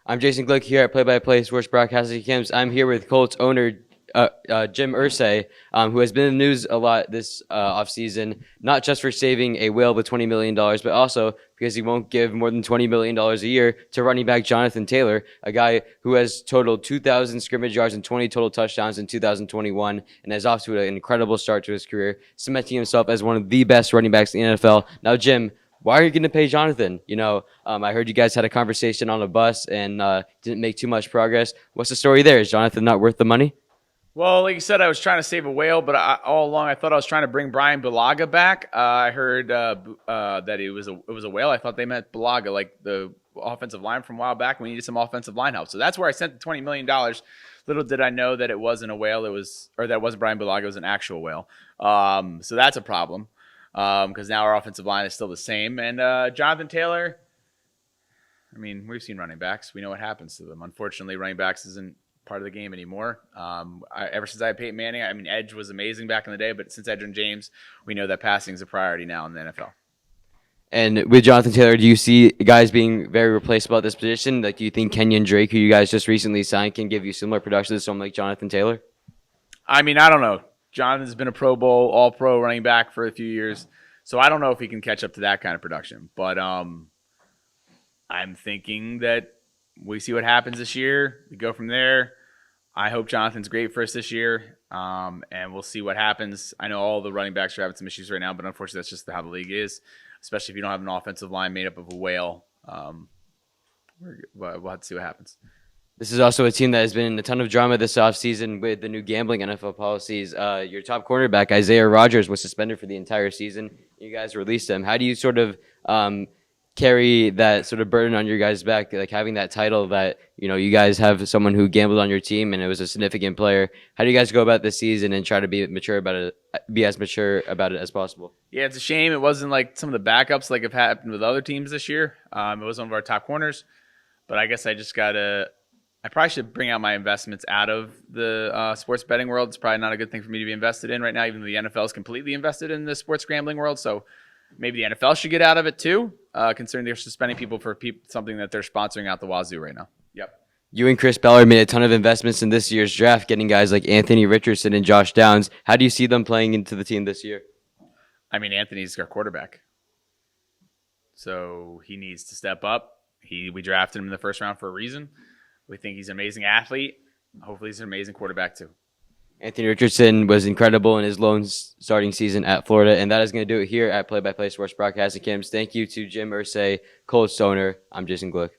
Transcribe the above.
I'm Jason Glick here at Play by Play Sports Broadcasting Camps. I'm here with Colts owner Jim Irsay, who has been in the news a lot this offseason, not just for saving a whale with $20 million, but also because he won't give more than $20 million a year to running back Jonathan Taylor, a guy who has totaled 2,000 scrimmage yards and 20 total touchdowns in 2021 and is off to an incredible start to his career, cementing himself as one of the best running backs in the NFL. Now, Jim, why are you going to pay Jonathan? I heard you guys had a conversation on a bus and didn't make too much progress. What's the story there? Is Jonathan not worth the money? Well, like you said, I was trying to save a whale, but all along I thought I was trying to bring Brian Bulaga back. I heard that it was a whale. I thought they meant Bulaga, like the offensive line from a while back. We needed some offensive line help, so that's where I sent the $20 million. Little did I know that it wasn't a whale. That wasn't Brian Bulaga. It was an actual whale. So that's a problem because now our offensive line is still the same. And Jonathan Taylor, I mean, we've seen running backs. We know what happens to them. Unfortunately, running backs isn't part of the game anymore. Ever since I had Peyton Manning, I mean, Edge was amazing back in the day, but since Edge and James, we know that passing is a priority now in the NFL. And with Jonathan Taylor, do you see guys being very replaceable at this position? Like, do you think Kenyon Drake, who you guys just recently signed, can give you similar production to someone like Jonathan Taylor? I mean, I don't know. Jonathan's been a Pro Bowl, All-Pro running back for a few years, so I don't know if he can catch up to that kind of production. But I'm thinking that we see what happens this year. We go from there. I hope Jonathan's great for us this year, and we'll see what happens. I know all the running backs are having some issues right now, but unfortunately that's just how the league is, especially if you don't have an offensive line made up of a whale. We'll have to see what happens. This is also a team that has been in a ton of drama this offseason with the new gambling NFL policies. Your top cornerback, Isaiah Rodgers, was suspended for the entire season. You guys released him. How do you sort of carry that sort of burden on your guys' back, like having that title that, you guys have someone who gambled on your team and it was a significant player? How do you guys go about this season and try to be as mature about it as possible? Yeah, it's a shame it wasn't like some of the backups like have happened with other teams this year. It was one of our top corners, but I guess I probably should bring out my investments out of the sports betting world. It's probably not a good thing for me to be invested in right now, even though the NFL is completely invested in the sports gambling world. So maybe the NFL should get out of it too, considering they're suspending people for something that they're sponsoring out the wazoo right now. Yep. You and Chris Ballard made a ton of investments in this year's draft, getting guys like Anthony Richardson and Josh Downs. How do you see them playing into the team this year? I mean, Anthony's our quarterback, so he needs to step up. We drafted him in the first round for a reason. We think he's an amazing athlete. Hopefully he's an amazing quarterback too. Anthony Richardson was incredible in his lone starting season at Florida, and that is going to do it here at Play by Play Sports Broadcasting Camps. Thank you to Jim Irsay, Colts owner. I'm Jason Glick.